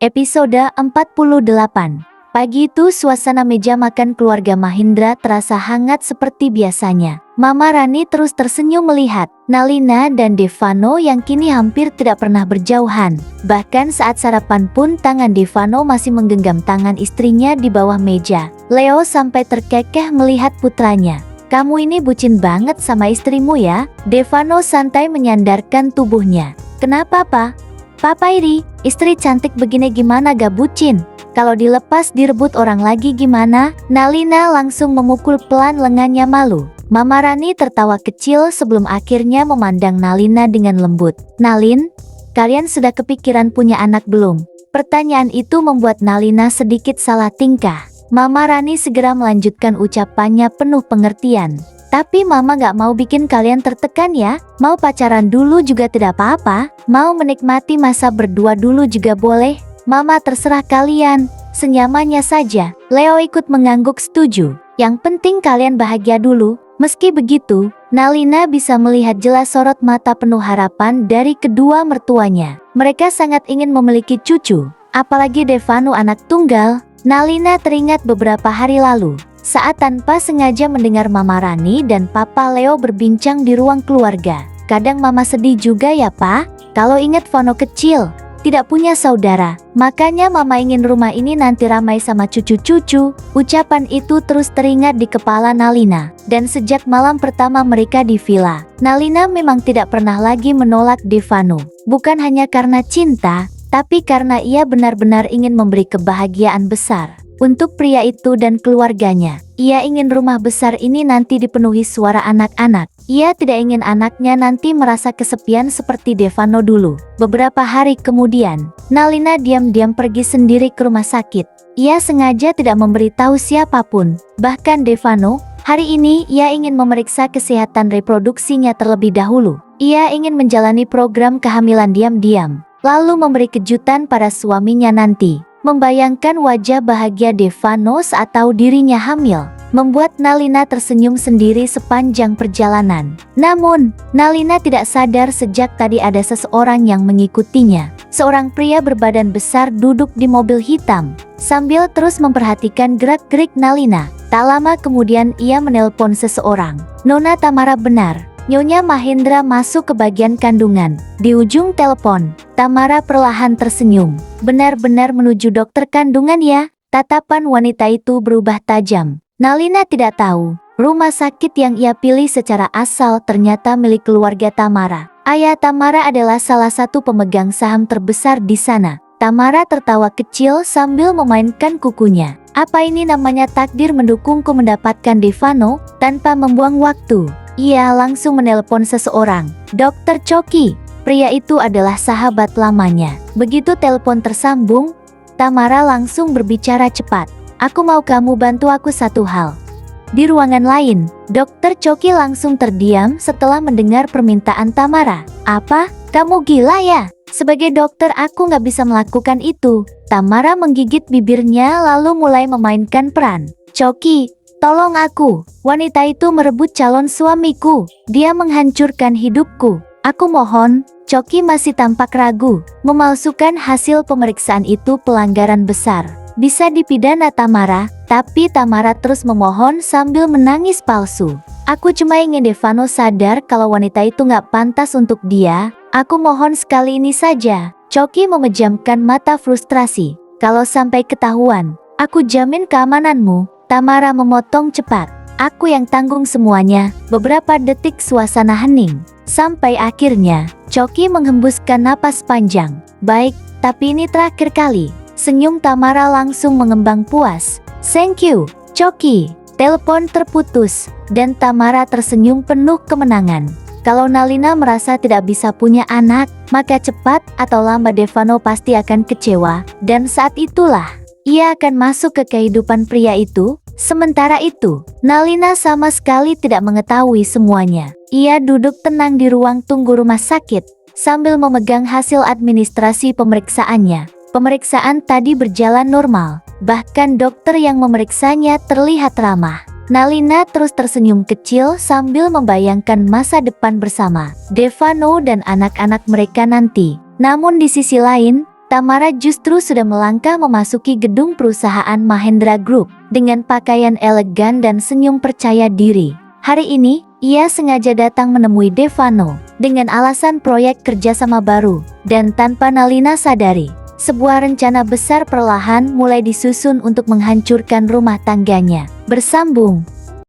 Episode 48. Pagi itu suasana meja makan keluarga Mahendra terasa hangat seperti biasanya. Mama Rani terus tersenyum melihat Nalina dan Devano yang kini hampir tidak pernah berjauhan. Bahkan saat sarapan pun tangan Devano masih menggenggam tangan istrinya di bawah meja. Leo sampai terkekeh melihat putranya. "Kamu ini bucin banget sama istrimu ya?" Devano santai menyandarkan tubuhnya. "Kenapa, Pa? Papa iri, istri cantik begini gimana gak bucin? Kalau dilepas direbut orang lagi gimana?" Nalina langsung memukul pelan lengannya malu. Mama Rani tertawa kecil sebelum akhirnya memandang Nalina dengan lembut. "Nalin, kalian sudah kepikiran punya anak belum?" Pertanyaan itu membuat Nalina sedikit salah tingkah. Mama Rani segera melanjutkan ucapannya penuh pengertian. "Tapi mama gak mau bikin kalian tertekan ya. Mau pacaran dulu juga tidak apa-apa. Mau menikmati masa berdua dulu juga boleh. Mama terserah kalian, senyamannya saja." Leo ikut mengangguk setuju. "Yang penting kalian bahagia dulu." Meski begitu, Nalina bisa melihat jelas sorot mata penuh harapan dari kedua mertuanya. Mereka sangat ingin memiliki cucu, apalagi Devano anak tunggal. Nalina teringat beberapa hari lalu, saat tanpa sengaja mendengar Mama Rani dan Papa Leo berbincang di ruang keluarga. "Kadang Mama sedih juga ya, Pak, kalau ingat Vano kecil, tidak punya saudara. Makanya Mama ingin rumah ini nanti ramai sama cucu-cucu." Ucapan itu terus teringat di kepala Nalina. Dan sejak malam pertama mereka di villa, Nalina memang tidak pernah lagi menolak Devano. Bukan hanya karena cinta, tapi karena ia benar-benar ingin memberi kebahagiaan besar untuk pria itu dan keluarganya. Ia ingin rumah besar ini nanti dipenuhi suara anak-anak. Ia tidak ingin anaknya nanti merasa kesepian seperti Devano dulu. Beberapa hari kemudian, Nalina diam-diam pergi sendiri ke rumah sakit. Ia sengaja tidak memberitahu siapapun, bahkan Devano. Hari ini ia ingin memeriksa kesehatan reproduksinya terlebih dahulu. Ia ingin menjalani program kehamilan diam-diam, lalu memberi kejutan pada suaminya nanti. Membayangkan wajah bahagia Devano saat tahu dirinya hamil, membuat Nalina tersenyum sendiri sepanjang perjalanan. Namun, Nalina tidak sadar sejak tadi ada seseorang yang mengikutinya. Seorang pria berbadan besar duduk di mobil hitam, sambil terus memperhatikan gerak-gerik Nalina. Tak lama kemudian ia menelpon seseorang. "Nona Tamara benar, Nyonya Mahendra masuk ke bagian kandungan." Di ujung telepon, Tamara perlahan tersenyum. "Benar-benar menuju dokter kandungan ya?" Tatapan wanita itu berubah tajam. Nalina tidak tahu, rumah sakit yang ia pilih secara asal ternyata milik keluarga Tamara. Ayah Tamara adalah salah satu pemegang saham terbesar di sana. Tamara tertawa kecil sambil memainkan kukunya. "Apa ini namanya takdir mendukungku mendapatkan Devano?" Tanpa membuang waktu, ia langsung menelpon seseorang. "Dokter Choki." Pria itu adalah sahabat lamanya. Begitu telepon tersambung, Tamara langsung berbicara cepat. "Aku mau kamu bantu aku satu hal." Di ruangan lain, Dokter Choki langsung terdiam setelah mendengar permintaan Tamara. "Apa? Kamu gila ya? Sebagai dokter aku nggak bisa melakukan itu." Tamara menggigit bibirnya lalu mulai memainkan peran. "Choki, tolong aku. Wanita itu merebut calon suamiku. Dia menghancurkan hidupku. Aku mohon." Choki masih tampak ragu. Memalsukan hasil pemeriksaan itu pelanggaran besar, bisa dipidana Tamara. Tapi Tamara terus memohon sambil menangis palsu. "Aku cuma ingin Devano sadar kalau wanita itu nggak pantas untuk dia. Aku mohon sekali ini saja." Choki memejamkan mata frustrasi. "Kalau sampai ketahuan, aku jamin keamananmu." Tamara memotong cepat. "Aku yang tanggung semuanya." Beberapa detik suasana hening, sampai akhirnya Choki menghembuskan napas panjang. "Baik, tapi ini terakhir kali." Senyum Tamara langsung mengembang puas. "Thank you, Choki." Telepon terputus, dan Tamara tersenyum penuh kemenangan. Kalau Nalina merasa tidak bisa punya anak, maka cepat atau lambat Devano pasti akan kecewa, dan saat itulah ia akan masuk ke kehidupan pria itu. Sementara itu, Nalina sama sekali tidak mengetahui semuanya. Ia duduk tenang di ruang tunggu rumah sakit, sambil memegang hasil administrasi pemeriksaannya. Pemeriksaan tadi berjalan normal, bahkan dokter yang memeriksanya terlihat ramah. Nalina terus tersenyum kecil sambil membayangkan masa depan bersama Devano dan anak-anak mereka nanti. Namun di sisi lain, Tamara justru sudah melangkah memasuki gedung perusahaan Mahendra Group dengan pakaian elegan dan senyum percaya diri. Hari ini, ia sengaja datang menemui Devano dengan alasan proyek kerjasama baru, dan tanpa Nalina sadari, sebuah rencana besar perlahan mulai disusun untuk menghancurkan rumah tangganya. Bersambung.